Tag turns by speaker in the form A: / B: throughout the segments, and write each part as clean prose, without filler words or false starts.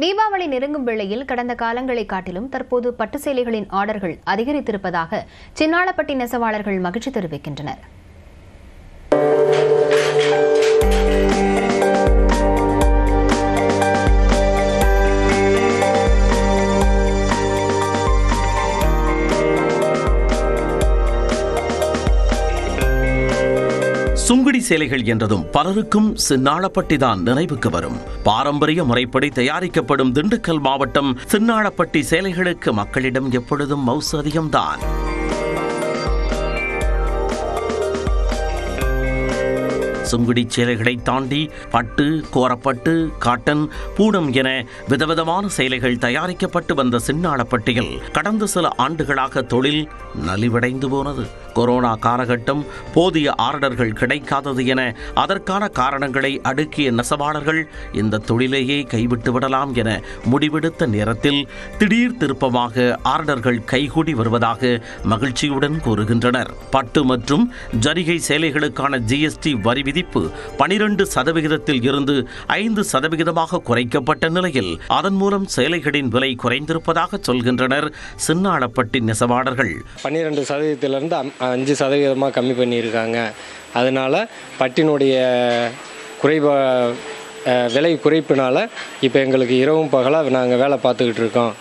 A: தீபாவளி நெருங்கும் வேளையில் கடந்த காலங்களை காட்டிலும் தற்போது பட்டு சேலைகளின் ஆர்டர்கள் அதிகரித்திருப்பதாக சின்னாளப்பட்டி நெசவாளர்கள் மகிழ்ச்சி தெரிவிக்கின்றனர்.
B: சுங்குடி சேலைகள் என்றதும் பலருக்கும் சின்னாளப்பட்டிதான் நினைவுக்கு வரும். பாரம்பரிய முறைப்படி தயாரிக்கப்படும் திண்டுக்கல் மாவட்டம் சின்னாளப்பட்டி சேலைகளுக்கு மக்களிடம் எப்பொழுதும் மவுசு அதிகம்தான். சுங்குடி சேலைகளை தாண்டி பட்டு, கோரப்பட்டு, காட்டன், பூனம் என விதவிதமான சேலைகள் தயாரிக்கப்பட்டு வந்த சின்னாளப்பட்டியில் கடந்த சில ஆண்டுகளாக தொழில் நலிவடைந்து போனது. கொரோனா காலகட்டம், போதிய ஆர்டர்கள் கிடைக்காதது என அதற்கான காரணங்களை அடுக்கிய நெசவாளர்கள் இந்த தொழிலையே கைவிட்டு விடலாம் என முடிவெடுத்த நேரத்தில் திடீர் திருப்பமாக ஆர்டர்கள் கைகூடி வருவதாக மகிழ்ச்சியுடன் கூறுகின்றனர். பட்டு மற்றும் ஜரிகை சேலைகளுக்கான ஜிஎஸ்டி வரி விதிப்பு 12% இருந்து 5% குறைக்கப்பட்ட நிலையில் அதன் மூலம் சேலைகளின் விலை குறைந்திருப்பதாக சொல்கின்றனர் சின்னாளப்பட்டி நெசவாளர்கள்.
C: 12% 5% கம்மி பண்ணியிருக்காங்க. அதனால பட்டினுடைய விலை குறைப்பினால இப்போ எங்களுக்கு இரவும் பகலாக நாங்கள் வேலை பார்த்துக்கிட்டு இருக்கோம்.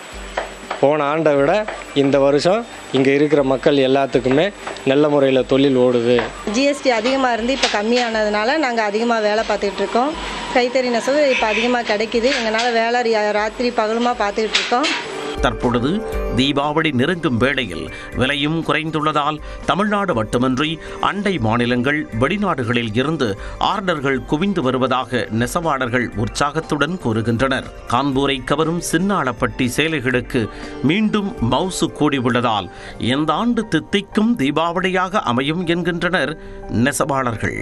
C: போன ஆண்டை விட இந்த வருஷம் இங்கே இருக்கிற மக்கள் எல்லாத்துக்குமே நல்ல முறையில் தொழில் ஓடுது.
D: ஜிஎஸ்டி அதிகமாக இருந்து இப்போ கம்மியானதுனால நாங்கள் அதிகமாக வேலை பார்த்துக்கிட்டு இருக்கோம். கைத்தறி நெசவு இப்போ அதிகமாக கிடைக்கிது. எங்களால் வேலை ராத்திரி பகலுமா பார்த்துக்கிட்டு இருக்கோம்.
B: தற்பொழுது தீபாவளி நெருங்கும் வேளையில் விலையும் குறைந்துள்ளதால் தமிழ்நாடு மட்டுமின்றி அண்டை மாநிலங்கள், வெளிநாடுகளில் இருந்து ஆர்டர்கள் குவிந்து வருவதாக நெசவாளர்கள் உற்சாகத்துடன் கூறுகின்றனர். கான்பூரை கவரும் சின்னாளப்பட்டி சேலைகளுக்கு மீண்டும் மவுசு கூடியுள்ளதால் இந்த ஆண்டு தித்திக்கும் தீபாவளியாக அமையும் என்கின்றனர் நெசவாளர்கள்.